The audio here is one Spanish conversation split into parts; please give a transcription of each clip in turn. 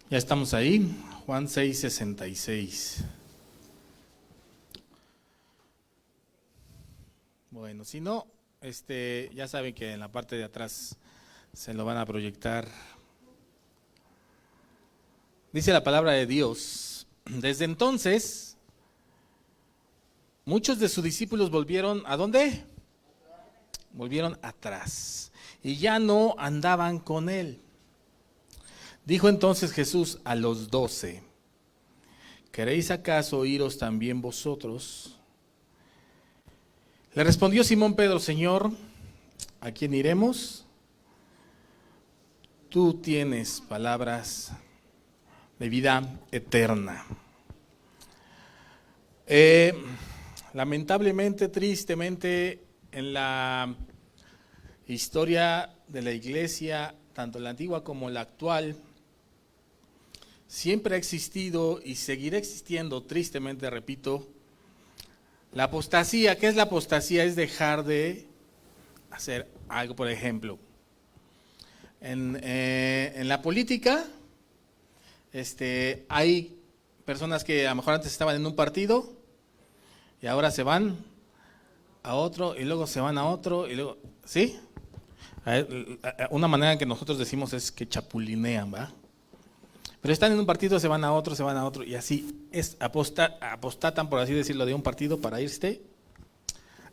Ya estamos ahí, Juan 6:66. Bueno, si no, ya saben que en la parte de atrás se lo van a proyectar. Dice la palabra de Dios: desde entonces, muchos de sus discípulos volvieron, ¿a dónde? Volvieron atrás y ya no andaban con él. Dijo entonces Jesús a los 12: ¿queréis acaso iros también vosotros? Le respondió Simón Pedro: Señor, ¿a quién iremos? Tú tienes palabras de vida eterna. Lamentablemente, tristemente, en la historia de la iglesia, tanto la antigua como la actual, siempre ha existido y seguirá existiendo, tristemente, repito, la apostasía. ¿Qué es la apostasía? Es dejar de hacer algo. Por ejemplo, en la política, hay personas que a lo mejor antes estaban en un partido y ahora se van a otro y luego se van a otro y luego, ¿sí? Una manera en que nosotros decimos es que chapulinean, ¿va? Pero están en un partido, se van a otro y así es, apostatan, por así decirlo, de un partido para irse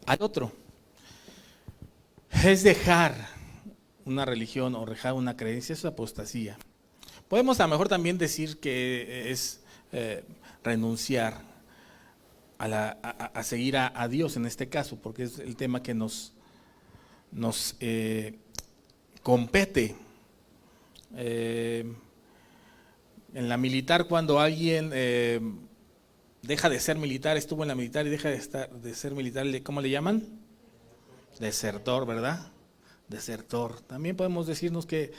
al otro. Es dejar una religión o dejar una creencia, eso es apostasía. Podemos a lo mejor también decir que es renunciar a seguir a Dios en este caso, porque es el tema que nos compete. En la militar, cuando alguien deja de ser militar, estuvo en la militar y deja de ser militar, ¿cómo le llaman? Desertor, ¿verdad? Desertor. También podemos decirnos que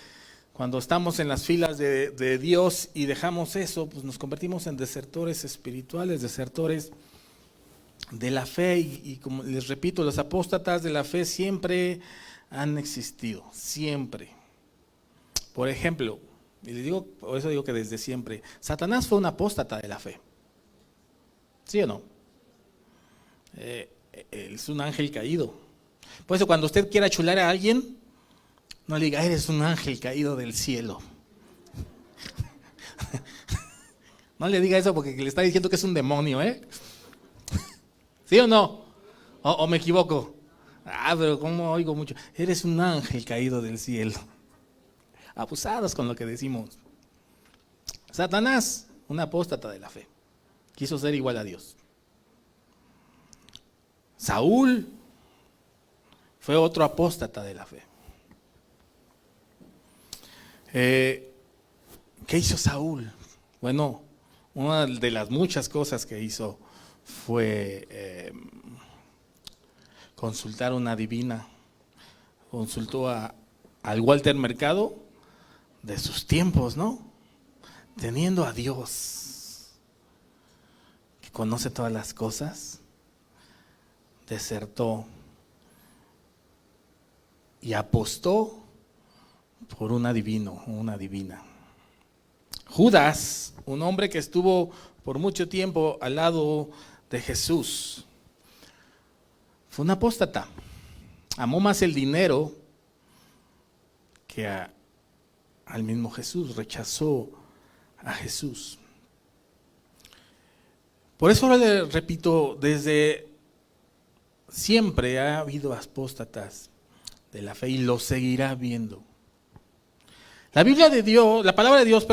cuando estamos en las filas de Dios y dejamos eso, pues nos convertimos en desertores espirituales, desertores de la fe. Y como les repito, los apóstatas de la fe siempre han existido, siempre. Por ejemplo, y les digo, por eso digo que desde siempre, Satanás fue un apóstata de la fe. ¿Sí o no? Es un ángel caído. Por eso cuando usted quiera chular a alguien, no le diga, eres un ángel caído del cielo. No le diga eso porque le está diciendo que es un demonio, ¿eh? ¿Sí o no? ¿O me equivoco? Pero ¿cómo oigo mucho? Eres un ángel caído del cielo. Abusados con lo que decimos. Satanás, un apóstata de la fe, quiso ser igual a Dios. Saúl fue otro apóstata de la fe. ¿Qué hizo Saúl? Bueno, una de las muchas cosas que hizo fue consultar a una divina. Consultó al Walter Mercado de sus tiempos, ¿no? Teniendo a Dios, que conoce todas las cosas, desertó y apostó por un adivino, una divina. Judas, un hombre que estuvo por mucho tiempo al lado de Jesús, fue un apóstata. Amó más el dinero que al mismo Jesús, rechazó a Jesús. Por eso ahora le repito, desde siempre ha habido apóstatas de la fe y lo seguirá viendo. La Biblia de Dios, la palabra de Dios,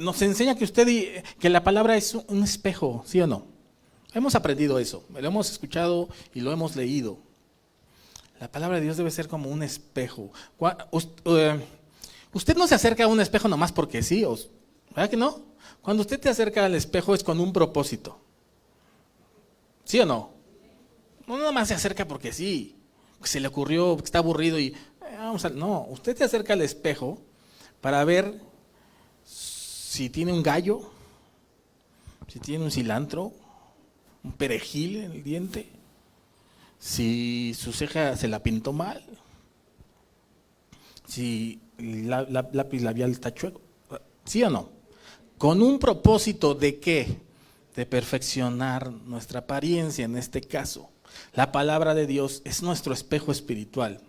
nos enseña que la palabra es un espejo, ¿sí o no? Hemos aprendido eso, lo hemos escuchado y lo hemos leído. La palabra de Dios debe ser como un espejo. Usted no se acerca a un espejo nomás porque sí, ¿verdad que no? Cuando usted te acerca al espejo es con un propósito. ¿Sí o no? No nada más se acerca porque sí, porque se le ocurrió, porque está aburrido y no, usted se acerca al espejo para ver si tiene un gallo, si tiene un cilantro, un perejil en el diente, si su ceja se la pintó mal, si el lápiz labial está chueco. ¿Sí o no? ¿Con un propósito de qué? De perfeccionar nuestra apariencia en este caso. La palabra de Dios es nuestro espejo espiritual,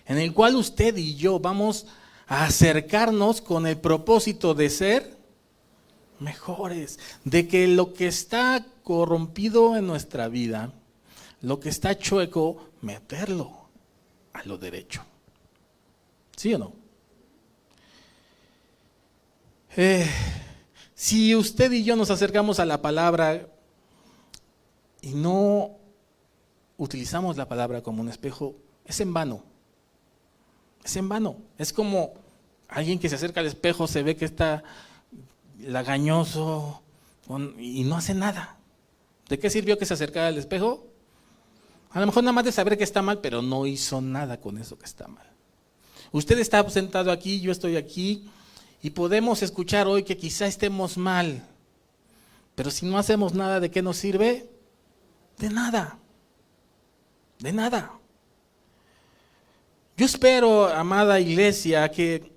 en el cual usted y yo vamos a acercarnos con el propósito de ser mejores, de que lo que está corrompido en nuestra vida, lo que está chueco, meterlo a lo derecho. ¿Sí o no? Si usted y yo nos acercamos a la palabra y no utilizamos la palabra como un espejo, es en vano. Es en vano. Es como alguien que se acerca al espejo, se ve que está lagañoso y no hace nada. ¿De qué sirvió que se acercara al espejo? A lo mejor nada más de saber que está mal, pero no hizo nada con eso que está mal. Usted está sentado aquí, yo estoy aquí, y podemos escuchar hoy que quizá estemos mal, pero si no hacemos nada, ¿de qué nos sirve? De nada. De nada. Yo espero, amada iglesia, que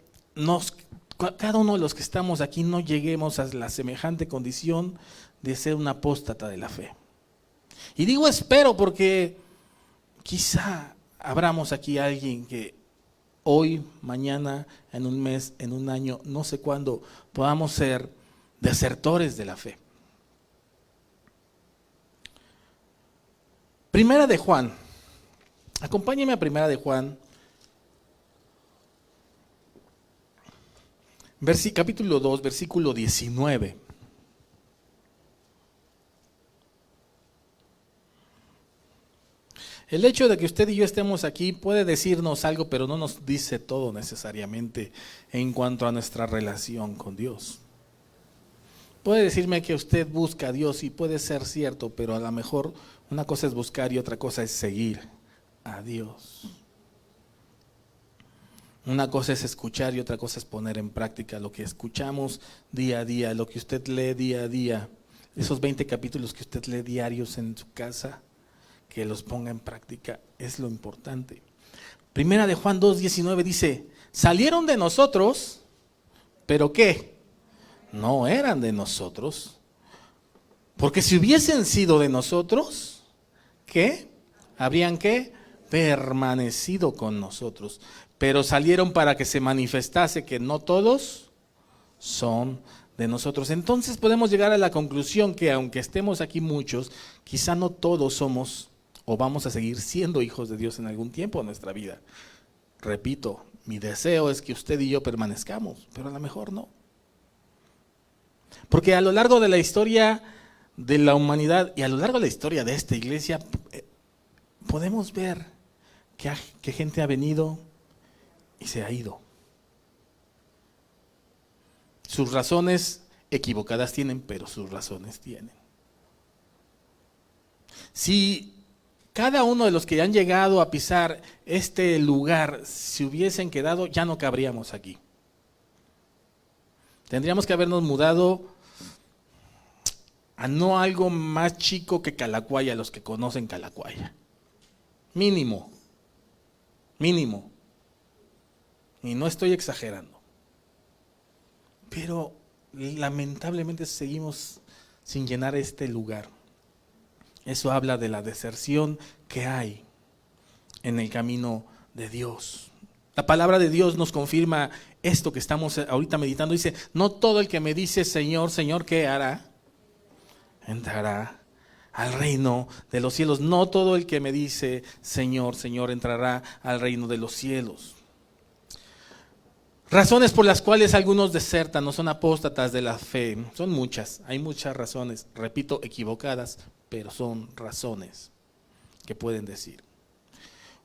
cada uno de los que estamos aquí no lleguemos a la semejante condición de ser un apóstata de la fe. Y digo espero porque quizá abramos aquí a alguien que hoy, mañana, en un mes, en un año, no sé cuándo, podamos ser desertores de la fe. Primera de Juan. Acompáñeme a Primera de Juan. Capítulo 2, versículo 19. El hecho de que usted y yo estemos aquí puede decirnos algo, pero no nos dice todo necesariamente en cuanto a nuestra relación con Dios. Puede decirme que usted busca a Dios y puede ser cierto, pero a lo mejor una cosa es buscar y otra cosa es seguir a Dios. Una cosa es escuchar y otra cosa es poner en práctica lo que escuchamos día a día, lo que usted lee día a día, esos 20 capítulos que usted lee diarios en su casa, que los ponga en práctica, es lo importante. Primera de Juan 2:19 dice, salieron de nosotros, pero ¿qué? No eran de nosotros, porque si hubiesen sido de nosotros, ¿qué? Habrían ¿qué? Permanecido con nosotros. Pero salieron para que se manifestase que no todos son de nosotros. Entonces podemos llegar a la conclusión que aunque estemos aquí muchos, quizá no todos somos o vamos a seguir siendo hijos de Dios en algún tiempo de nuestra vida. Repito, mi deseo es que usted y yo permanezcamos, pero a lo mejor no. Porque a lo largo de la historia de la humanidad y a lo largo de la historia de esta iglesia, podemos ver que gente ha venido y se ha ido. Sus razones equivocadas tienen, pero sus razones tienen. Si cada uno de los que han llegado a pisar este lugar se hubiesen quedado, ya no cabríamos aquí. Tendríamos que habernos mudado a no algo más chico que Calacuaya, los que conocen Calacuaya. Mínimo. Y no estoy exagerando. Pero lamentablemente seguimos sin llenar este lugar. Eso habla de la deserción que hay en el camino de Dios. La palabra de Dios nos confirma esto que estamos ahorita meditando. Dice, no todo el que me dice Señor, Señor, ¿qué hará? Entrará al reino de los cielos. No todo el que me dice Señor, Señor, entrará al reino de los cielos. Razones por las cuales algunos desertan, no son apóstatas de la fe. Son muchas, hay muchas razones, repito, equivocadas, pero son razones que pueden decir.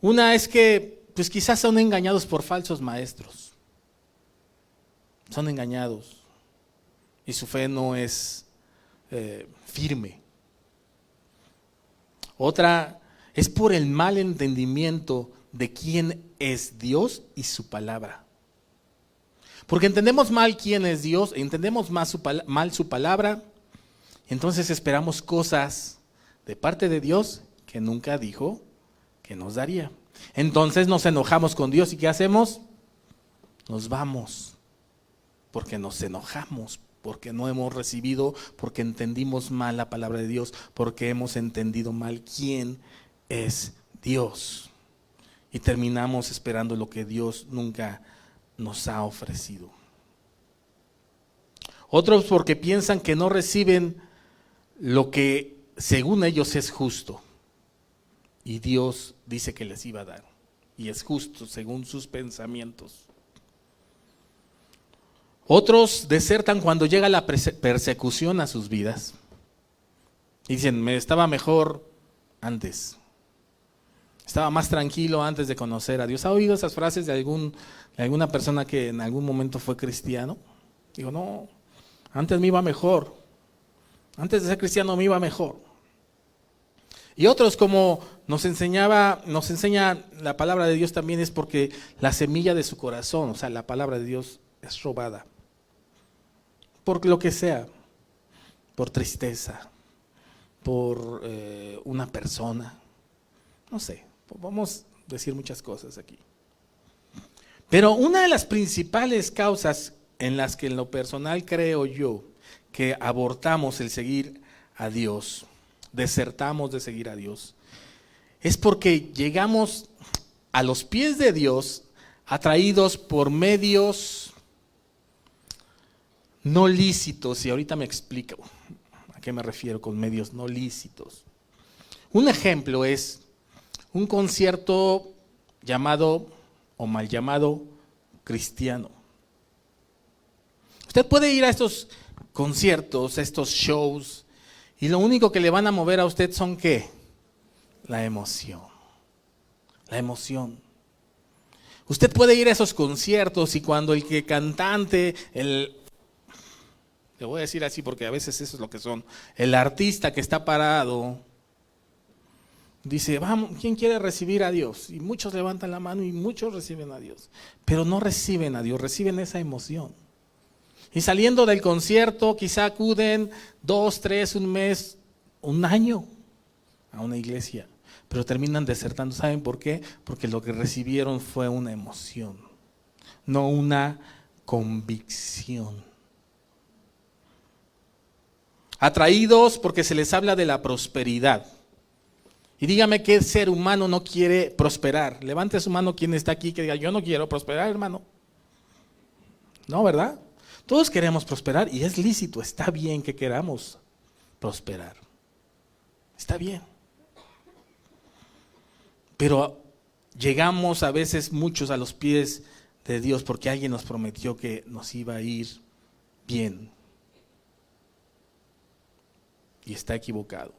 Una es que pues quizás son engañados por falsos maestros. Son engañados y su fe no es firme. Otra es por el mal entendimiento de quién es Dios y su palabra. Porque entendemos mal quién es Dios, entendemos mal su palabra, entonces esperamos cosas de parte de Dios que nunca dijo que nos daría. Entonces nos enojamos con Dios y ¿qué hacemos? Nos vamos, porque nos enojamos porque no hemos recibido, porque entendimos mal la palabra de Dios, porque hemos entendido mal quién es Dios. Y terminamos esperando lo que Dios nunca nos ha ofrecido. Otros porque piensan que no reciben lo que según ellos es justo. Y Dios dice que les iba a dar. Y es justo según sus pensamientos. Otros desertan cuando llega la persecución a sus vidas. Y dicen, me estaba mejor antes. Estaba más tranquilo antes de conocer a Dios. ¿Ha oído esas frases de alguna persona que en algún momento fue cristiano? Digo, no, antes me iba mejor. Antes de ser cristiano me iba mejor. Y otros, como nos enseña la palabra de Dios, también es porque la semilla de su corazón, o sea, la palabra de Dios es robada. Por lo que sea, por tristeza, por una persona, no sé, vamos a decir muchas cosas aquí. Pero una de las principales causas en las que en lo personal creo yo que abortamos el seguir a Dios, desertamos de seguir a Dios, es porque llegamos a los pies de Dios atraídos por medios no lícitos, y ahorita me explico a qué me refiero con medios no lícitos. Un ejemplo es un concierto llamado o mal llamado cristiano. Usted puede ir a estos conciertos, a estos shows, y lo único que le van a mover a usted son ¿qué? La emoción. La emoción. Usted puede ir a esos conciertos y cuando el cantante, le voy a decir así porque a veces eso es lo que son, el artista que está parado, dice, vamos, ¿quién quiere recibir a Dios? Y muchos levantan la mano y muchos reciben a Dios. Pero no reciben a Dios, reciben esa emoción. Y saliendo del concierto, quizá acuden 2, 3, un mes, un año a una iglesia. Pero terminan desertando. ¿Saben por qué? Porque lo que recibieron fue una emoción, no una convicción. Atraídos porque se les habla de la prosperidad. Y dígame qué ser humano no quiere prosperar. Levante su mano quien está aquí que diga, yo no quiero prosperar, hermano. No, ¿verdad? Todos queremos prosperar y es lícito, está bien que queramos prosperar. Está bien. Pero llegamos a veces muchos a los pies de Dios porque alguien nos prometió que nos iba a ir bien. Y está equivocado.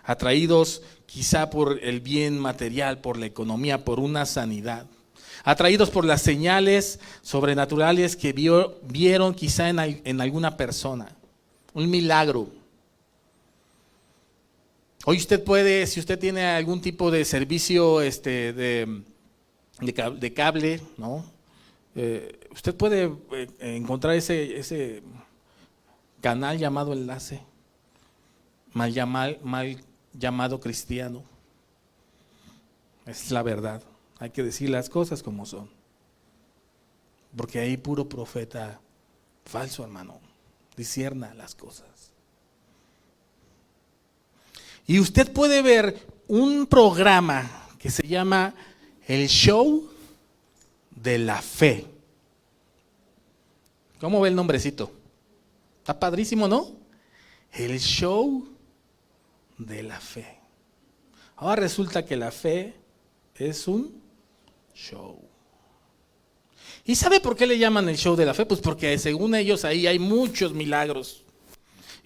Atraídos quizá por el bien material, por la economía, por una sanidad. Atraídos por las señales sobrenaturales que vieron quizá en alguna persona. Un milagro. Hoy usted puede, si usted tiene algún tipo de servicio de cable, ¿no? Usted puede encontrar ese canal llamado enlace, mal llamado cristiano. Es la verdad. Hay que decir las cosas como son. Porque hay puro profeta falso, hermano. Discierna las cosas. Y usted puede ver un programa que se llama El Show de la Fe. ¿Cómo ve el nombrecito? Está padrísimo, ¿no? El Show de la Fe. Ahora resulta que la fe es un show. ¿Y sabe por qué le llaman el show de la fe? Pues porque según ellos ahí hay muchos milagros.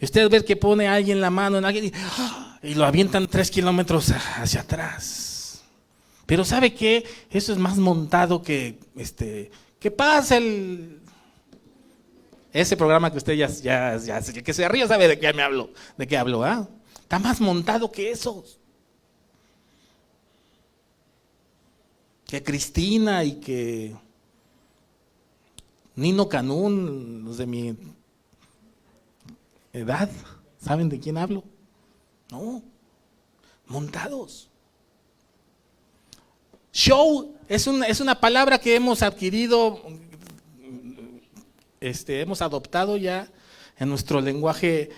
Y usted ve que pone a alguien la mano en alguien y lo avientan 3 kilómetros hacia atrás. Pero ¿sabe qué? Eso es más montado que ¿qué pasa? Ese programa que usted ya que se ríe sabe de qué me hablo, de qué hablo, ¿ah? Está más montado que esos. Que Cristina y que Nino Canún, los de mi edad, ¿saben de quién hablo? No, montados. Show es una palabra que hemos adquirido, hemos adoptado ya en nuestro lenguaje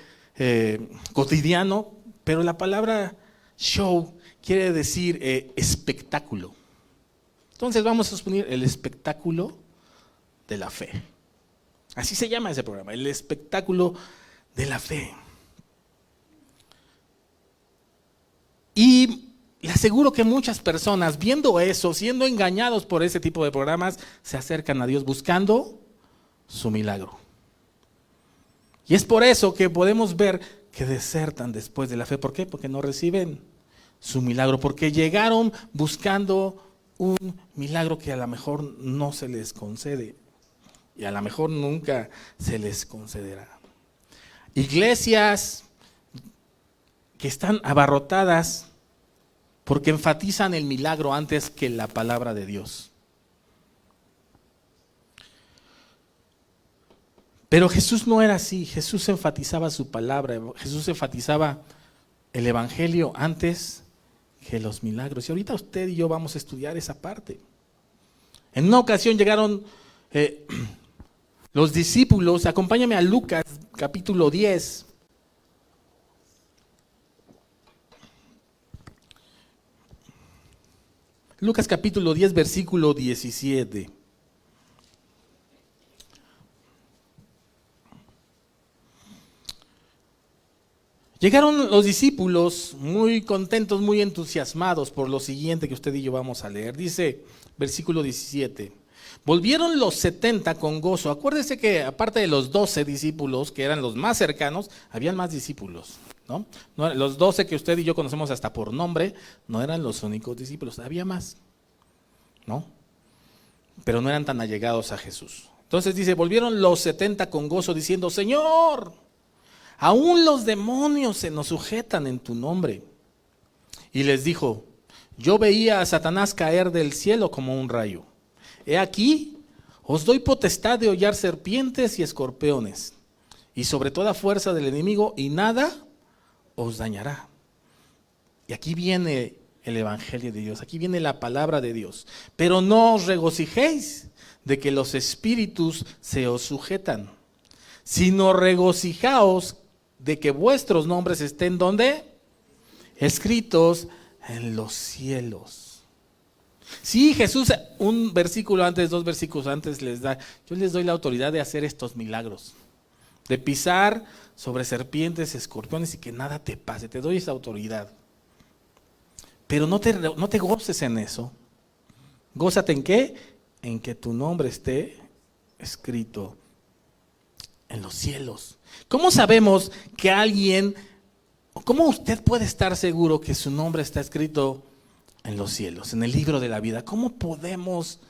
cotidiano, pero la palabra show quiere decir espectáculo. Entonces vamos a suponer el espectáculo de la fe. Así se llama ese programa, el espectáculo de la fe. Y le aseguro que muchas personas viendo eso, siendo engañados por ese tipo de programas, se acercan a Dios buscando su milagro. Y es por eso que podemos ver que desertan después de la fe. ¿Por qué? Porque no reciben su milagro, porque llegaron buscando un milagro que a lo mejor no se les concede y a lo mejor nunca se les concederá. Iglesias que están abarrotadas porque enfatizan el milagro antes que la palabra de Dios. Pero Jesús no era así. Jesús enfatizaba su palabra, Jesús enfatizaba el evangelio antes que los milagros. Y ahorita usted y yo vamos a estudiar esa parte. En una ocasión llegaron los discípulos. Acompáñame a Lucas capítulo 10. Lucas capítulo 10, versículo 17. Llegaron los discípulos muy contentos, muy entusiasmados por lo siguiente que usted y yo vamos a leer. Dice, versículo 17, volvieron los 70 con gozo. Acuérdese que aparte de los 12 discípulos, que eran los más cercanos, habían más discípulos, ¿no? Los 12 que usted y yo conocemos hasta por nombre, no eran los únicos discípulos, había más, ¿no? Pero no eran tan allegados a Jesús. Entonces dice, volvieron los 70 con gozo diciendo, Señor, aún los demonios se nos sujetan en tu nombre. Y les dijo, yo veía a Satanás caer del cielo como un rayo. He aquí, os doy potestad de hollar serpientes y escorpiones, y sobre toda fuerza del enemigo, y nada os dañará. Y aquí viene el evangelio de Dios, aquí viene la palabra de Dios. Pero no os regocijéis de que los espíritus se os sujetan, sino regocijaos de que vuestros nombres estén ¿dónde? Escritos en los cielos. Sí, Jesús un versículo antes, 2 versículos antes les da, yo les doy la autoridad de hacer estos milagros, de pisar sobre serpientes, escorpiones y que nada te pase, te doy esa autoridad. Pero no te goces en eso. Gózate en ¿qué? En que tu nombre esté escrito en los cielos. ¿Cómo sabemos que alguien, cómo usted puede estar seguro que su nombre está escrito en los cielos, en el libro de la vida? ¿Cómo podemos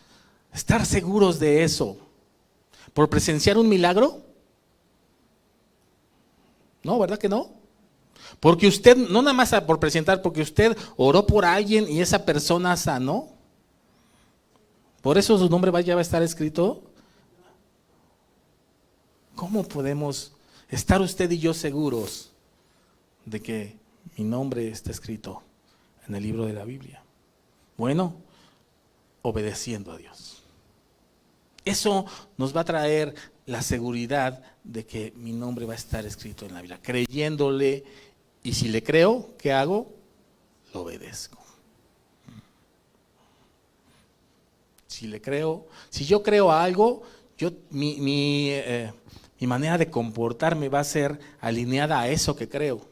estar seguros de eso? ¿Por presenciar un milagro? No, ¿verdad que no? Porque usted, no nada más por presentar, porque usted oró por alguien y esa persona sanó. Por eso su nombre ya va a estar escrito. ¿Cómo podemos estar usted y yo seguros de que mi nombre está escrito en el libro de la Biblia? Bueno, obedeciendo a Dios. Eso nos va a traer la seguridad de que mi nombre va a estar escrito en la Biblia, creyéndole, y si le creo, ¿qué hago? Lo obedezco. Si le creo, si yo creo a algo, mi manera de comportarme va a ser alineada a eso que creo.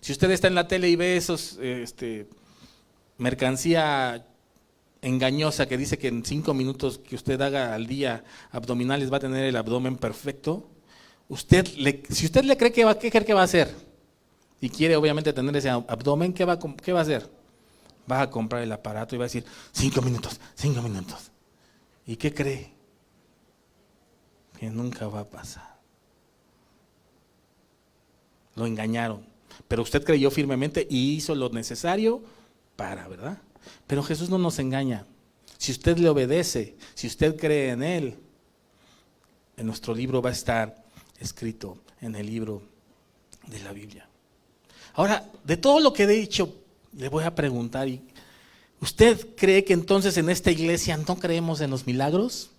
Si usted está en la tele y ve esos mercancía engañosa que dice que en 5 minutos que usted haga al día abdominales va a tener el abdomen perfecto, si usted le cree ¿qué cree que va a hacer? Y quiere obviamente tener ese abdomen, ¿qué va a hacer? Va a comprar el aparato y va a decir 5 minutos. ¿Y qué cree? Que nunca va a pasar. Lo engañaron, pero usted creyó firmemente y hizo lo necesario ¿verdad? Pero Jesús no nos engaña. Si usted le obedece, si usted cree en Él, en nuestro libro va a estar escrito en el libro de la Biblia. Ahora, de todo lo que he dicho, le voy a preguntar, ¿usted cree que entonces en esta iglesia no creemos en los milagros?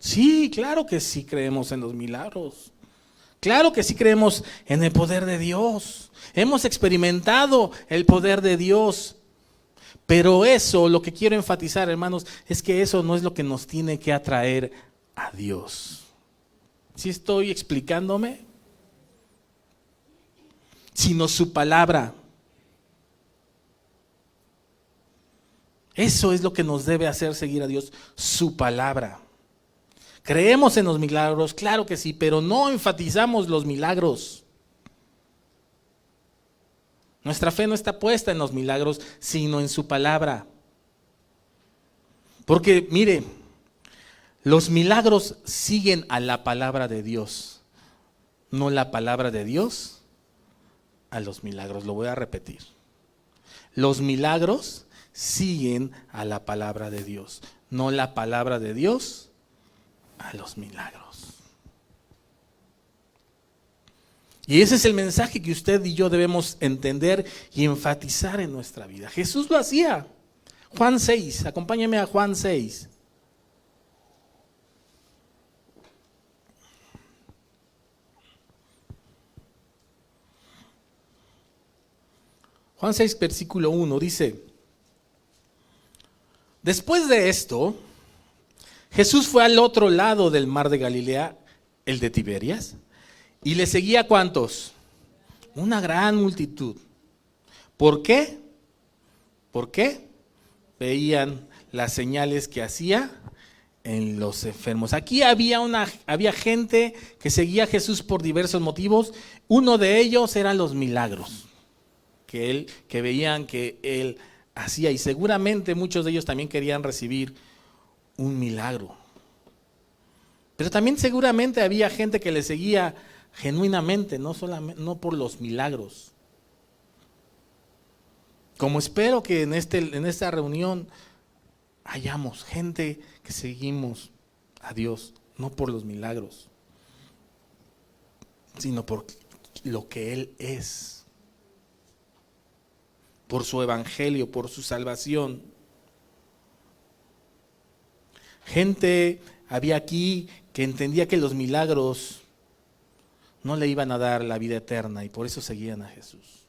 Sí, claro que sí creemos en los milagros. Claro que sí creemos en el poder de Dios. Hemos experimentado el poder de Dios. Pero eso, lo que quiero enfatizar, hermanos, es que eso no es lo que nos tiene que atraer a Dios. ¿Sí estoy explicándome? Sino su palabra. Eso es lo que nos debe hacer seguir a Dios, su palabra. ¿Creemos en los milagros? Claro que sí, pero no enfatizamos los milagros. Nuestra fe no está puesta en los milagros, sino en su palabra. Porque, mire, los milagros siguen a la palabra de Dios, no la palabra de Dios a los milagros. Lo voy a repetir. Los milagros siguen a la palabra de Dios, no la palabra de Dios a los milagros. Y ese es el mensaje que usted y yo debemos entender y enfatizar en nuestra vida. Jesús lo hacía. Juan 6, acompáñame a Juan 6. Juan 6, versículo 1 dice: después de esto, Jesús fue al otro lado del mar de Galilea, el de Tiberias, y le seguía ¿cuántos? Una gran multitud. ¿Por qué? ¿Por qué? Veían las señales que hacía en los enfermos. Aquí había gente que seguía a Jesús por diversos motivos. Uno de ellos eran los milagros que veían que él hacía, y seguramente muchos de ellos también querían recibir un milagro. Pero también seguramente había gente que le seguía genuinamente, no por los milagros. Como espero que en esta reunión hayamos gente que seguimos a Dios, no por los milagros, sino por lo que Él es, por su evangelio, por su salvación. Gente había aquí que entendía que los milagros no le iban a dar la vida eterna y por eso seguían a Jesús.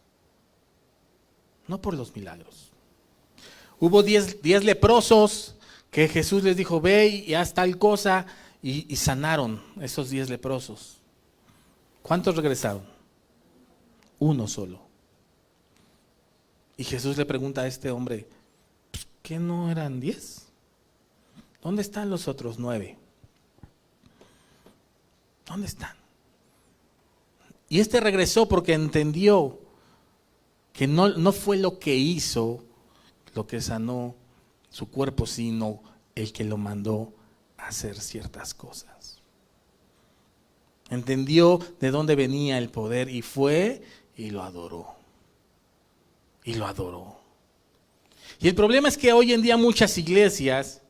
No por los milagros. Hubo 10 leprosos que Jesús les dijo: ve y haz tal cosa, y sanaron esos 10 leprosos. ¿Cuántos regresaron? Uno solo. Y Jesús le pregunta a este hombre: ¿qué no eran 10? ¿Dónde están los otros 9? ¿Dónde están? Y este regresó porque entendió que no fue lo que hizo lo que sanó su cuerpo, sino el que lo mandó a hacer ciertas cosas. Entendió de dónde venía el poder y fue y lo adoró. Y lo adoró. Y el problema es que hoy en día muchas iglesias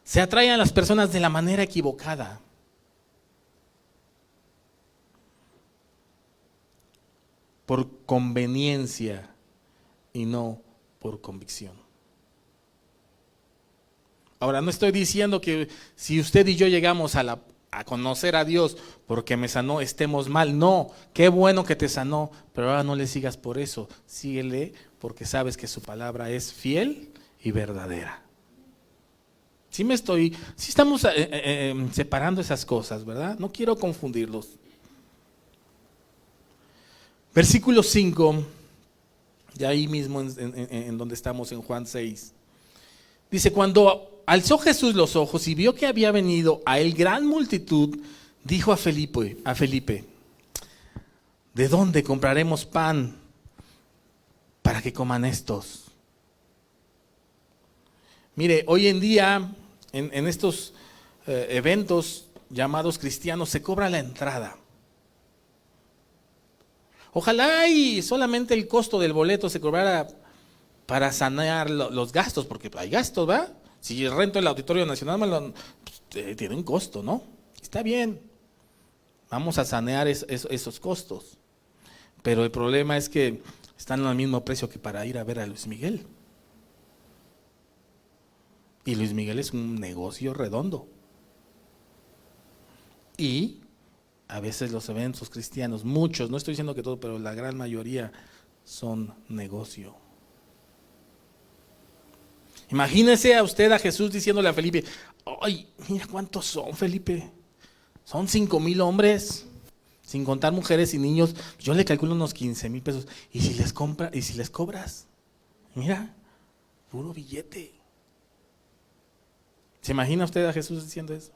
se atraen a las personas de la manera equivocada. Por conveniencia y no por convicción. Ahora, no estoy diciendo que si usted y yo llegamos a conocer a Dios porque me sanó, estemos mal. No, qué bueno que te sanó, pero ahora no le sigas por eso. Síguele porque sabes que su palabra es fiel y verdadera. Sí estamos separando esas cosas, ¿verdad? No quiero confundirlos. Versículo 5, de ahí mismo en donde estamos en Juan 6. Dice: cuando alzó Jesús los ojos y vio que había venido a él gran multitud, dijo a Felipe, ¿de dónde compraremos pan para que coman estos? Mire, hoy en día en estos eventos llamados cristianos se cobra la entrada. Ojalá y solamente el costo del boleto se cobrara para sanear los gastos, porque hay gastos, ¿va? Si rento el Auditorio Nacional, tiene un costo, ¿no? Está bien, vamos a sanear esos costos. Pero el problema es que están al mismo precio que para ir a ver a Luis Miguel. Y Luis Miguel es un negocio redondo. Y a veces los eventos cristianos, muchos, no estoy diciendo que todo, pero la gran mayoría son negocio. Imagínese a usted a Jesús diciéndole a Felipe: ay, mira cuántos son, Felipe, son 5,000 hombres, sin contar mujeres y niños. Yo le calculo unos 15,000 pesos. ¿Y si les cobras? Mira, puro billete. ¿Se imagina usted a Jesús diciendo eso?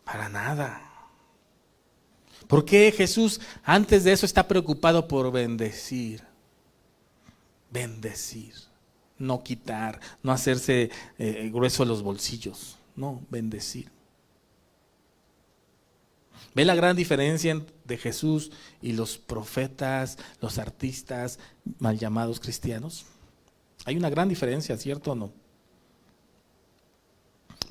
Para nada. ¿Por qué Jesús antes de eso está preocupado por bendecir? Bendecir, no quitar, no hacerse grueso los bolsillos, no, bendecir. ¿Ve la gran diferencia de Jesús y los profetas, los artistas mal llamados cristianos? Hay una gran diferencia, ¿cierto o no?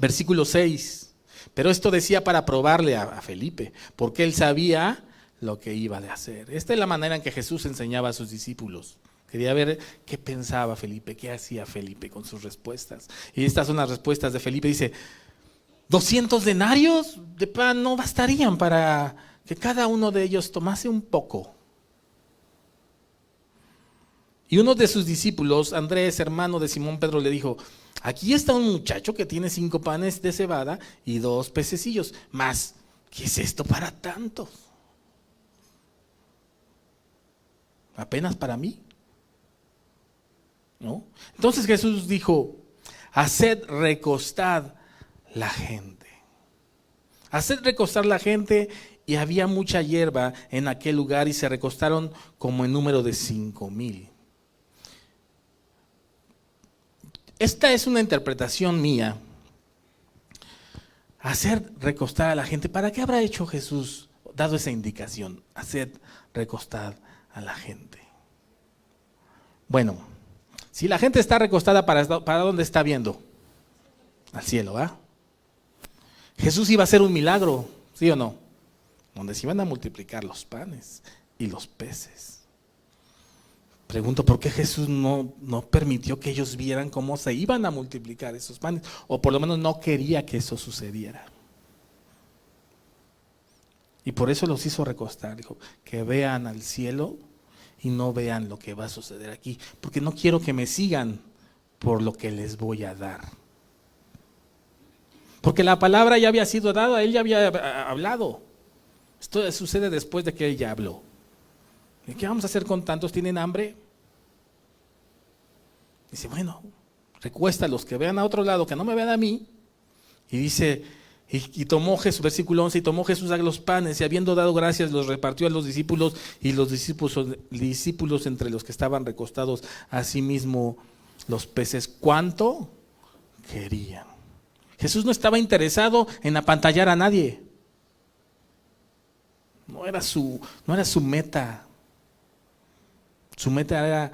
Versículo 6. Pero esto decía para probarle a Felipe, porque él sabía lo que iba a hacer. Esta es la manera en que Jesús enseñaba a sus discípulos. Quería ver qué pensaba Felipe, qué hacía Felipe con sus respuestas. Y estas son las respuestas de Felipe. Dice: 200 denarios de pan no bastarían para que cada uno de ellos tomase un poco. Y uno de sus discípulos, Andrés, hermano de Simón Pedro, le dijo: aquí está un muchacho que tiene 5 panes de cebada y 2 pececillos. Mas, ¿qué es esto para tantos? ¿Apenas para mí? ¿No? Entonces Jesús dijo: haced recostar la gente. Haced recostar la gente. Y había mucha hierba en aquel lugar y se recostaron como en número de 5,000. Esta es una interpretación mía. Hacer recostar a la gente. ¿Para qué habrá hecho Jesús, dado esa indicación? Hacer recostar a la gente. Bueno, si la gente está recostada, ¿para dónde está viendo? Al cielo, ¿va? Jesús iba a hacer un milagro, ¿sí o no? Donde se iban a multiplicar los panes y los peces. Pregunto, ¿por qué Jesús no permitió que ellos vieran cómo se iban a multiplicar esos panes? O por lo menos no quería que eso sucediera. Y por eso los hizo recostar. Dijo, que vean al cielo y no vean lo que va a suceder aquí. Porque no quiero que me sigan por lo que les voy a dar. Porque la palabra ya había sido dada, él ya había hablado. Esto sucede después de que él ya habló. ¿Qué vamos a hacer con tantos? ¿Tienen hambre? Dice, bueno, recuesta a los que vean a otro lado, que no me vean a mí. Y dice, y tomó Jesús, versículo 11, y tomó Jesús a los panes, y habiendo dado gracias, los repartió a los discípulos, y los discípulos entre los que estaban recostados, asimismo los peces, ¿cuánto querían? Jesús no estaba interesado en apantallar a nadie. No era su meta. Su meta era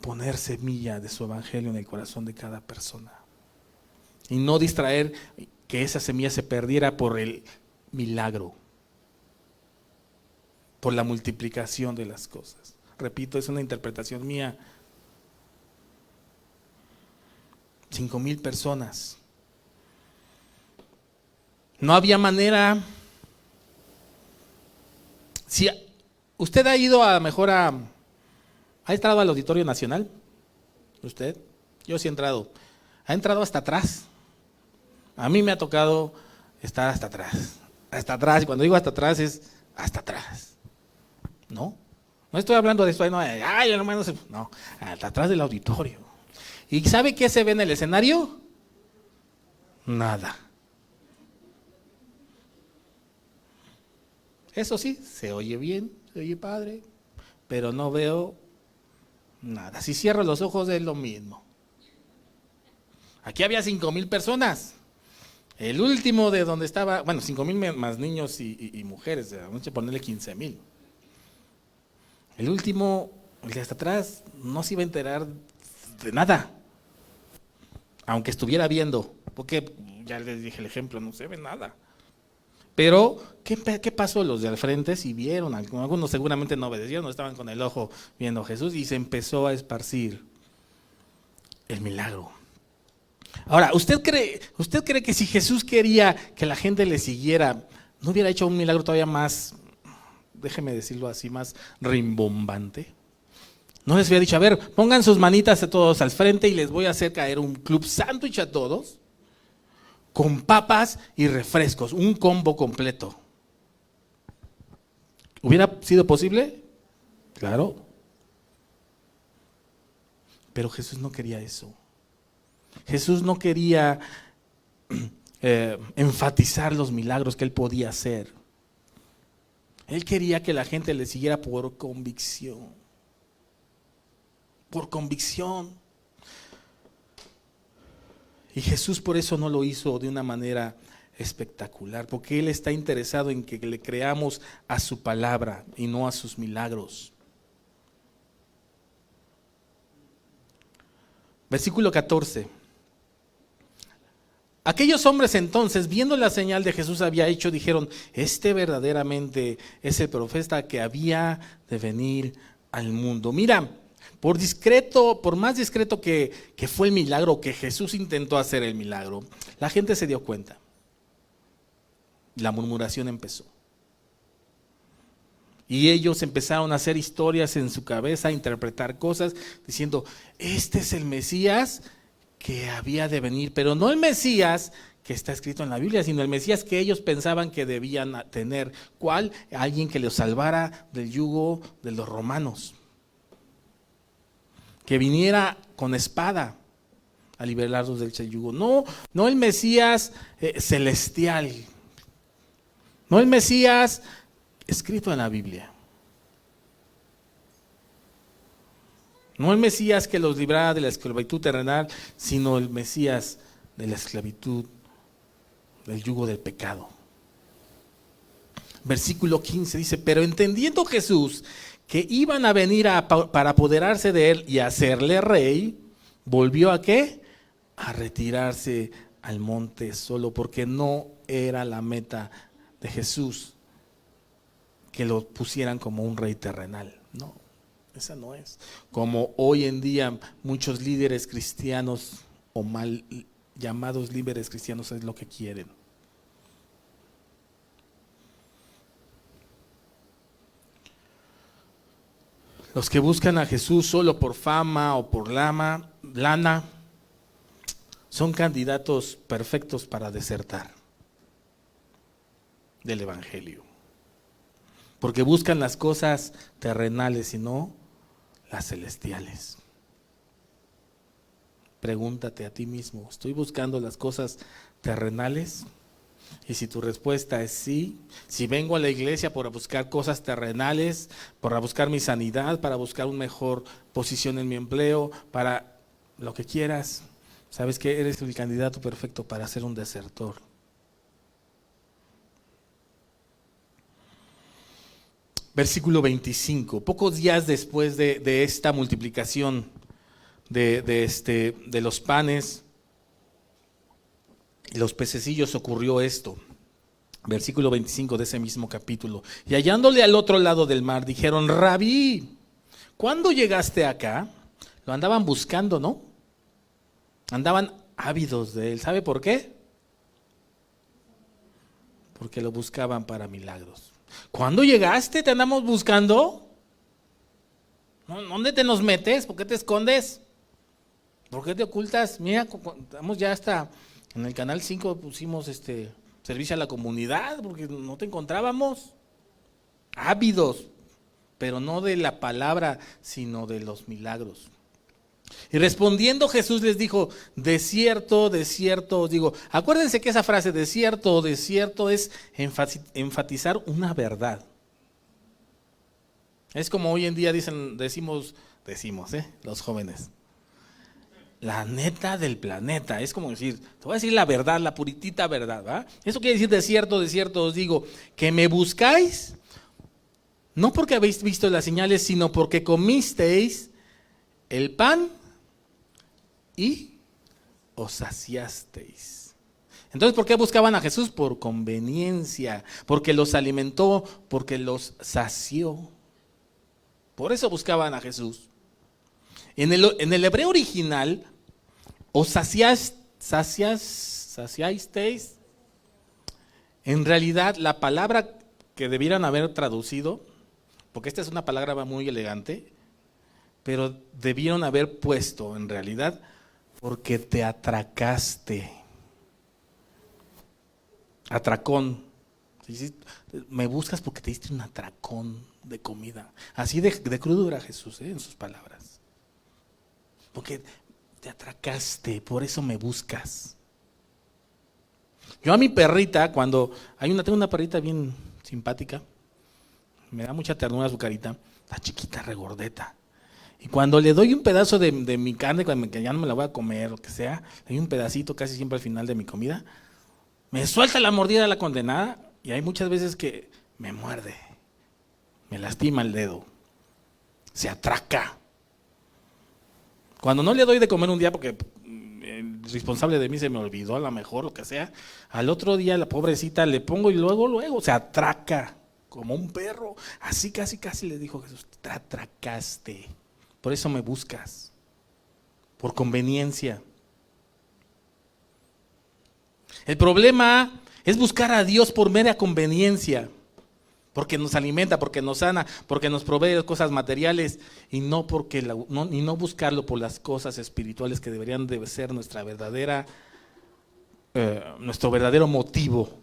poner semilla de su evangelio en el corazón de cada persona. Y no distraer que esa semilla se perdiera por el milagro, por la multiplicación de las cosas. Repito, es una interpretación mía. 5,000 personas. No había manera. Si usted ha ido a mejor ¿ha entrado al Auditorio Nacional? ¿Usted? Yo sí he entrado. ¿Ha entrado hasta atrás? A mí me ha tocado estar hasta atrás. Hasta atrás, y cuando digo hasta atrás es hasta atrás. ¿No? No estoy hablando de esto, no, ay, hermano, no, hasta atrás del auditorio. ¿Y sabe qué se ve en el escenario? Nada. Eso sí, se oye bien, se oye padre, pero no veo nada. Si cierro los ojos es lo mismo. Aquí había 5,000 personas. El último de donde estaba, bueno, 5,000 más niños y mujeres, vamos a ponerle 15,000. El último, el de hasta atrás, no se iba a enterar de nada, aunque estuviera viendo, porque ya les dije el ejemplo, no se ve nada. Pero, ¿qué pasó? Los de al frente sí vieron, algunos seguramente no obedecieron, no estaban con el ojo viendo a Jesús y se empezó a esparcir el milagro. Ahora, ¿usted cree que si Jesús quería que la gente le siguiera, ¿No hubiera hecho un milagro todavía más, déjeme decirlo así, más rimbombante? ¿No les hubiera dicho, a ver, pongan sus manitas a todos al frente y les voy a hacer caer un club sándwich a todos, con papas y refrescos, un combo completo? ¿Hubiera sido posible? Claro. Pero Jesús no quería eso. Jesús no quería enfatizar los milagros que él podía hacer. Él quería que la gente le siguiera por convicción. Por convicción. Y Jesús por eso no lo hizo de una manera espectacular, porque Él está interesado en que le creamos a su palabra y no a sus milagros. Versículo 14. Aquellos hombres entonces, viendo la señal de Jesús había hecho, dijeron, este verdaderamente es el profeta que había de venir al mundo. Mira, por más discreto que fue el milagro, que Jesús intentó hacer el milagro, la gente se dio cuenta. La murmuración empezó. Y ellos empezaron a hacer historias en su cabeza, a interpretar cosas, diciendo, este es el Mesías que había de venir, pero no el Mesías que está escrito en la Biblia, sino el Mesías que ellos pensaban que debían tener. ¿Cuál? Alguien que los salvara del yugo de los romanos. Que viniera con espada a liberarlos del yugo. No el Mesías celestial. No el Mesías escrito en la Biblia. No el Mesías que los librara de la esclavitud terrenal, sino el Mesías de la esclavitud, del yugo del pecado. Versículo 15 dice, pero entendiendo Jesús que iban a venir para apoderarse de él y hacerle rey, ¿volvió a qué? A retirarse al monte solo, porque no era la meta de Jesús que lo pusieran como un rey terrenal. No, esa no es. Como hoy en día muchos líderes cristianos o mal llamados líderes cristianos es lo que quieren. Los que buscan a Jesús solo por fama o por lana son candidatos perfectos para desertar del evangelio. Porque buscan las cosas terrenales y no las celestiales. Pregúntate a ti mismo, ¿estoy buscando las cosas terrenales? Y si tu respuesta es sí, si vengo a la iglesia para buscar cosas terrenales, para buscar mi sanidad, para buscar una mejor posición en mi empleo, para lo que quieras, sabes que eres el candidato perfecto para ser un desertor. Versículo 25, pocos días después de esta multiplicación de los panes y los pececillos ocurrió esto. Versículo 25 de ese mismo capítulo. Y hallándole al otro lado del mar, dijeron, Rabí, ¿cuándo llegaste acá? Lo andaban buscando, ¿no? Andaban ávidos de él. ¿Sabe por qué? Porque lo buscaban para milagros. ¿Cuándo llegaste? ¿Te andamos buscando? ¿Dónde te nos metes? ¿Por qué te escondes? ¿Por qué te ocultas? Mira, estamos ya hasta en el canal 5 pusimos servicio a la comunidad porque no te encontrábamos. Ávidos, pero no de la palabra, sino de los milagros. Y respondiendo Jesús les dijo, de cierto os digo. Acuérdense que esa frase de cierto es enfatizar una verdad. Es como hoy en día decimos, los jóvenes. La neta del planeta, es como decir, te voy a decir la verdad, la puritita verdad, ¿va? Eso quiere decir de cierto os digo, que me buscáis, no porque habéis visto las señales, sino porque comisteis el pan y os saciasteis. Entonces, ¿por qué buscaban a Jesús? Por conveniencia, porque los alimentó, porque los sació. Por eso buscaban a Jesús. En el hebreo original, os saciasteis, En realidad, la palabra que debieran haber traducido, porque esta es una palabra muy elegante, pero debieron haber puesto en realidad, porque te atracaste. Atracón. Me buscas porque te diste un atracón de comida. Así de crudo era Jesús, en sus palabras. Porque te atracaste, por eso me buscas. Yo a mi perrita, cuando tengo una perrita bien simpática, me da mucha ternura su carita, está chiquita, regordeta. Y cuando le doy un pedazo de mi carne, que ya no me la voy a comer, lo que sea, hay un pedacito casi siempre al final de mi comida, me suelta la mordida la condenada, y hay muchas veces que me muerde, me lastima el dedo, se atraca. Cuando no le doy de comer un día porque el responsable de mí se me olvidó, a lo mejor, lo que sea, al otro día la pobrecita le pongo y luego se atraca como un perro. Así casi le dijo Jesús, te atracaste, por eso me buscas, por conveniencia. El problema es buscar a Dios por mera conveniencia, porque nos alimenta, porque nos sana, porque nos provee cosas materiales y no buscarlo por las cosas espirituales que deberían de ser nuestro verdadero motivo.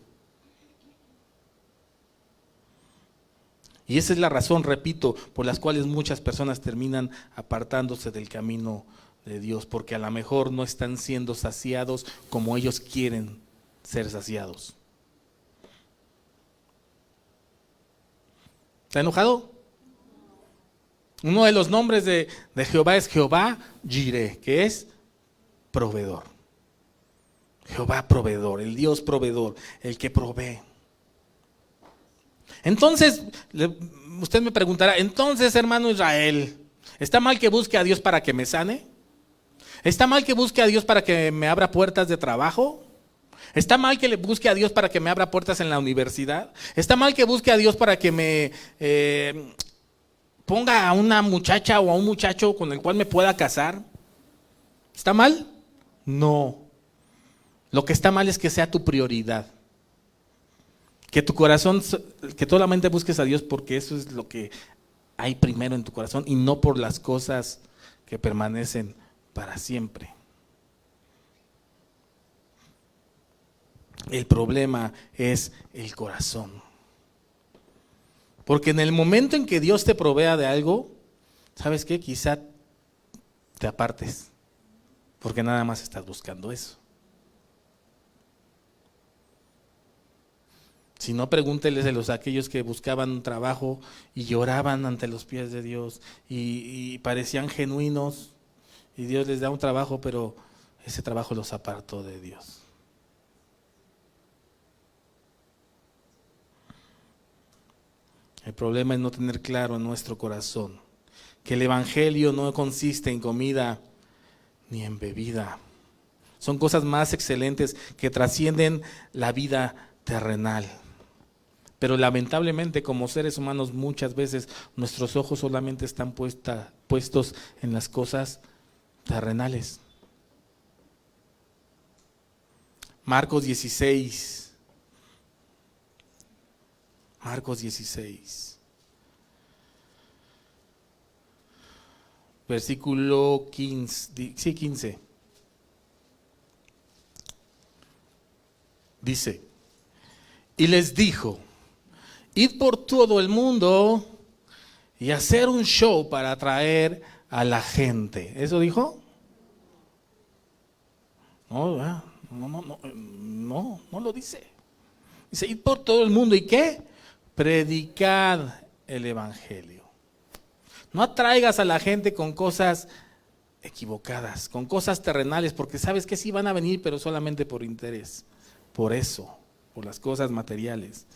Y esa es la razón, repito, por las cuales muchas personas terminan apartándose del camino de Dios, porque a lo mejor no están siendo saciados como ellos quieren ser saciados. ¿Está enojado? Uno de los nombres de Jehová es Jehová Jireh, que es proveedor. Jehová proveedor, el Dios proveedor, el que provee. Entonces, usted me preguntará, entonces, hermano Israel, ¿está mal que busque a Dios para que me sane? ¿Está mal que busque a Dios para que me abra puertas de trabajo? ¿Está mal que le busque a Dios para que me abra puertas en la universidad? ¿Está mal que busque a Dios para que me ponga a una muchacha o a un muchacho con el cual me pueda casar? ¿Está mal? No. Lo que está mal es que sea tu prioridad. Que tu corazón, que solamente busques a Dios porque eso es lo que hay primero en tu corazón y no por las cosas que permanecen para siempre. El problema es el corazón. Porque en el momento en que Dios te provea de algo, ¿sabes qué? Quizá te apartes, porque nada más estás buscando eso. Si no, pregúnteles a aquellos que buscaban un trabajo y lloraban ante los pies de Dios y parecían genuinos y Dios les da un trabajo, pero ese trabajo los apartó de Dios. El problema es no tener claro en nuestro corazón que el evangelio no consiste en comida ni en bebida. Son cosas más excelentes que trascienden la vida terrenal. Pero lamentablemente como seres humanos muchas veces nuestros ojos solamente están puestos en las cosas terrenales. Marcos 16. Versículo 15. Dice, y les dijo, id por todo el mundo y hacer un show para atraer a la gente. ¿Eso dijo? No lo dice. Dice, id por todo el mundo y ¿qué? Predicad el evangelio. No atraigas a la gente con cosas equivocadas, con cosas terrenales, porque sabes que sí van a venir, pero solamente por interés. Por eso, por las cosas materiales.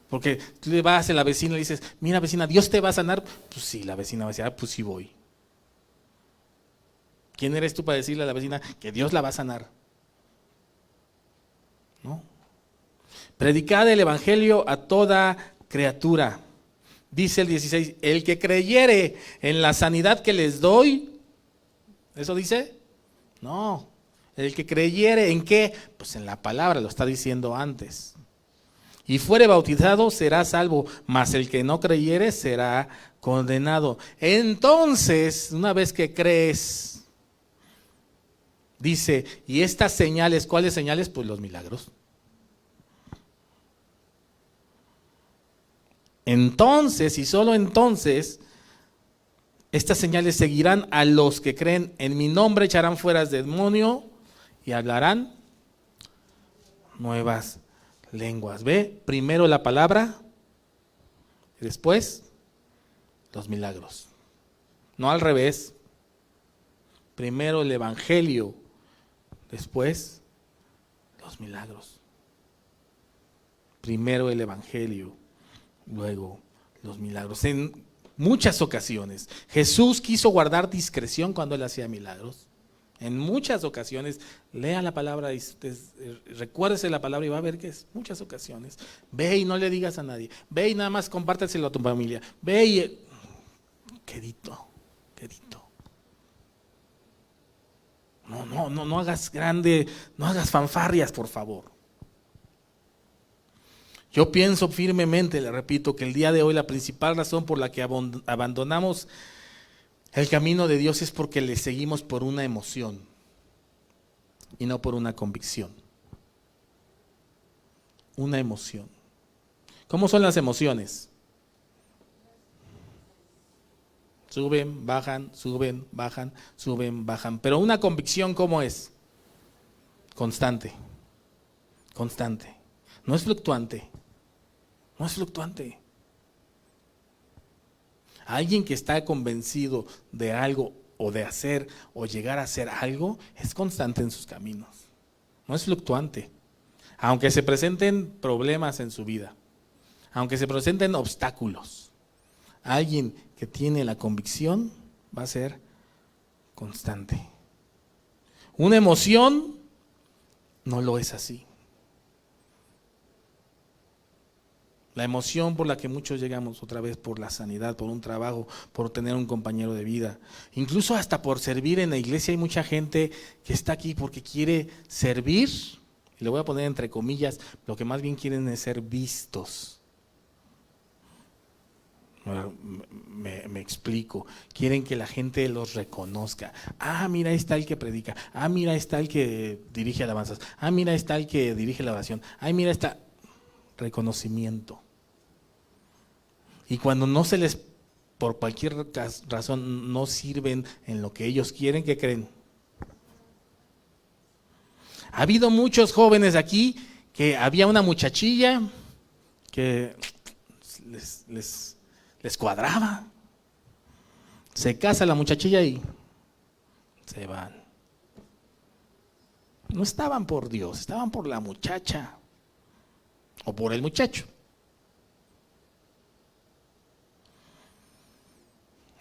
Porque tú le vas a la vecina y le dices, mira vecina, ¿Dios te va a sanar? Pues sí, la vecina va a decir, pues sí voy. ¿Quién eres tú para decirle a la vecina que Dios la va a sanar? ¿No? Predicad el evangelio a toda criatura. Dice el 16, el que creyere en la sanidad que les doy, ¿eso dice? No, el que creyere en qué, pues en la palabra, lo está diciendo antes. y fuere bautizado será salvo, mas el que no creyere será condenado. Entonces, una vez que crees, dice, y estas señales, ¿cuáles señales? Pues los milagros. Entonces, y solo entonces, estas señales seguirán a los que creen en mi nombre, echarán fuera demonio y hablarán nuevas lenguas. ¿Ve? Primero la palabra y después los milagros. No al revés. Primero el evangelio, después los milagros. Primero el evangelio, luego los milagros. En muchas ocasiones Jesús quiso guardar discreción cuando él hacía milagros. En muchas ocasiones, lea la palabra y recuérdese la palabra y va a ver que es muchas ocasiones. Ve y no le digas a nadie. Ve y nada más compárteselo a tu familia. Ve y quedito. No hagas grande, no hagas fanfarrias, por favor. Yo pienso firmemente, le repito, que el día de hoy la principal razón por la que abandonamos el camino de Dios es porque le seguimos por una emoción y no por una convicción. Una emoción. ¿Cómo son las emociones? Suben, bajan, suben, bajan, suben, bajan. Pero una convicción, ¿cómo es? Constante. Constante. No es fluctuante. No es fluctuante. Alguien que está convencido de algo o de hacer o llegar a hacer algo es constante en sus caminos. No es fluctuante. Aunque se presenten problemas en su vida, aunque se presenten obstáculos, alguien que tiene la convicción va a ser constante. Una emoción no lo es así. La emoción por la que muchos llegamos otra vez, por la sanidad, por un trabajo, por tener un compañero de vida, incluso hasta por servir en la iglesia. Hay mucha gente que está aquí porque quiere servir, y le voy a poner entre comillas, lo que más bien quieren es ser vistos. Me explico. Quieren que la gente los reconozca. Ah, mira, ahí está el que predica. Ah, mira, ahí está el que dirige alabanzas. Ah, mira, ahí está el que dirige la oración. Ah, mira, está reconocimiento. Y cuando no se les, por cualquier razón, no sirven en lo que ellos quieren, ¿qué creen? Ha habido muchos jóvenes aquí que había una muchachilla que les cuadraba. Se casa la muchachilla y se van. No estaban por Dios, estaban por la muchacha o por el muchacho.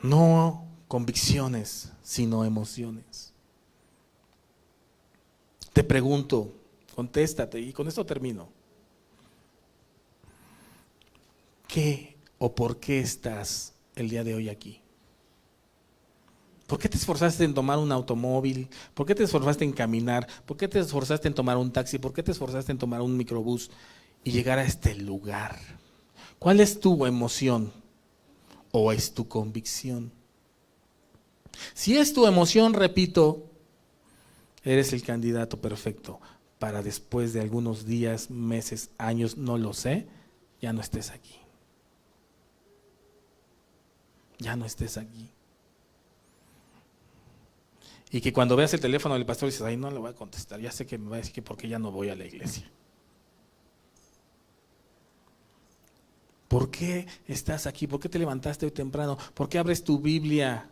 No convicciones, sino emociones. Te pregunto, contéstate y con esto termino. ¿Qué o por qué estás el día de hoy aquí? ¿Por qué te esforzaste en tomar un automóvil? ¿Por qué te esforzaste en caminar? ¿Por qué te esforzaste en tomar un taxi? ¿Por qué te esforzaste en tomar un microbús y llegar a este lugar? ¿Cuál es tu emoción o es tu convicción? Si es tu emoción, repito, eres el candidato perfecto para después de algunos días, meses, años, no lo sé, ya no estés aquí. Ya no estés aquí. Y que cuando veas el teléfono del pastor dices, ay, no le voy a contestar, ya sé que me va a decir que porque ya no voy a la iglesia. ¿Por qué estás aquí? ¿Por qué te levantaste hoy temprano? ¿Por qué abres tu Biblia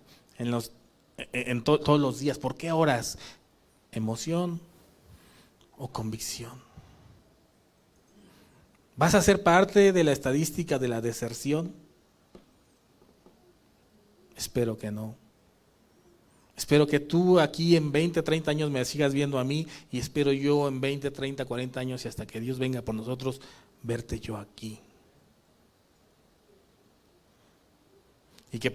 todos los días? ¿Por qué oras? ¿Emoción o convicción? ¿Vas a ser parte de la estadística de la deserción? Espero que no. Espero que tú aquí en 20, 30 años me sigas viendo a mí y espero yo en 20, 30, 40 años y hasta que Dios venga por nosotros, verte yo aquí. Y que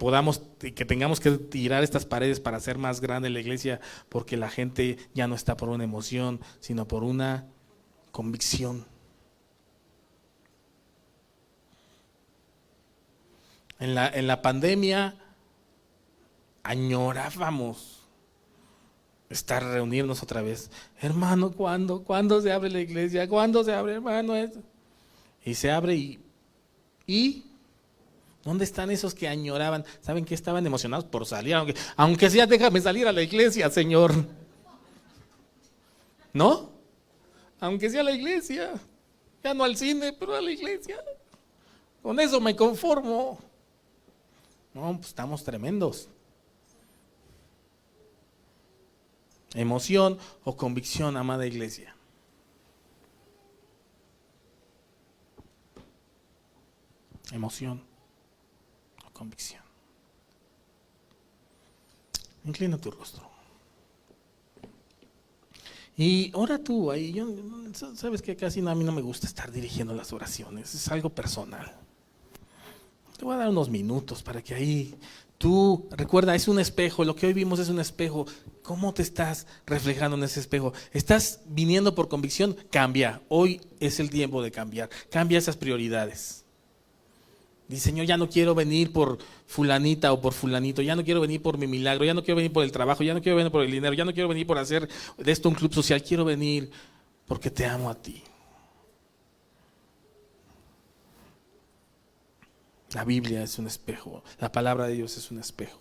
tengamos que tirar estas paredes para hacer más grande la iglesia porque la gente ya no está por una emoción, sino por una convicción. En la pandemia añorábamos estar reunirnos otra vez. Hermano, ¿cuándo se abre la iglesia? ¿Cuándo se abre, hermano? Y se abre y ¿dónde están esos que añoraban? ¿Saben qué? Estaban emocionados por salir, aunque sea déjame salir a la iglesia, Señor. ¿No? Aunque sea a la iglesia, ya no al cine, pero a la iglesia. Con eso me conformo. No, pues estamos tremendos. Emoción o convicción, amada iglesia. Emoción o convicción. Inclina tu rostro. Y ora tú ahí. Sabes que casi a mí no me gusta estar dirigiendo las oraciones. Es algo personal. Te voy a dar unos minutos para que ahí tú, recuerda, es un espejo. Lo que hoy vimos es un espejo. ¿Cómo te estás reflejando en ese espejo? ¿Estás viniendo por convicción? Cambia. Hoy es el tiempo de cambiar. Cambia esas prioridades. Dice, Señor, ya no quiero venir por fulanita o por fulanito, ya no quiero venir por mi milagro, ya no quiero venir por el trabajo, ya no quiero venir por el dinero, ya no quiero venir por hacer de esto un club social, quiero venir porque te amo a ti. La Biblia es un espejo, la palabra de Dios es un espejo.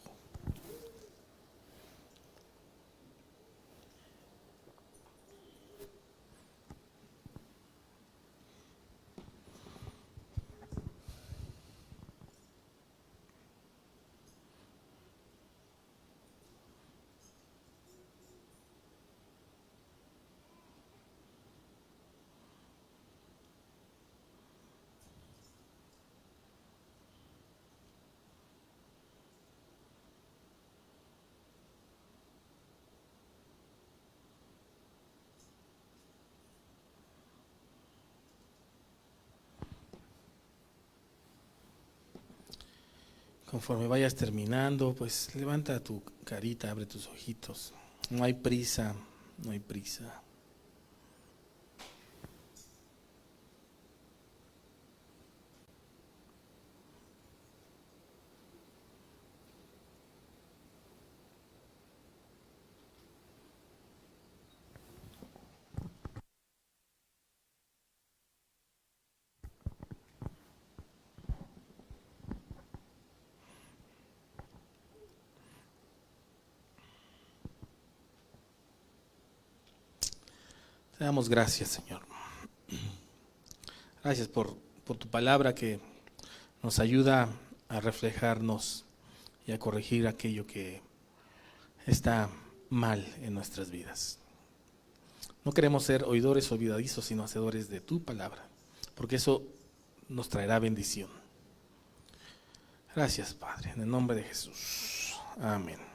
Conforme vayas terminando, pues levanta tu carita, abre tus ojitos. No hay prisa, no hay prisa. Te damos gracias, Señor. Gracias por tu palabra que nos ayuda a reflejarnos y a corregir aquello que está mal en nuestras vidas. No queremos ser oidores olvidadizos, sino hacedores de tu palabra, porque eso nos traerá bendición. Gracias, Padre, en el nombre de Jesús. Amén.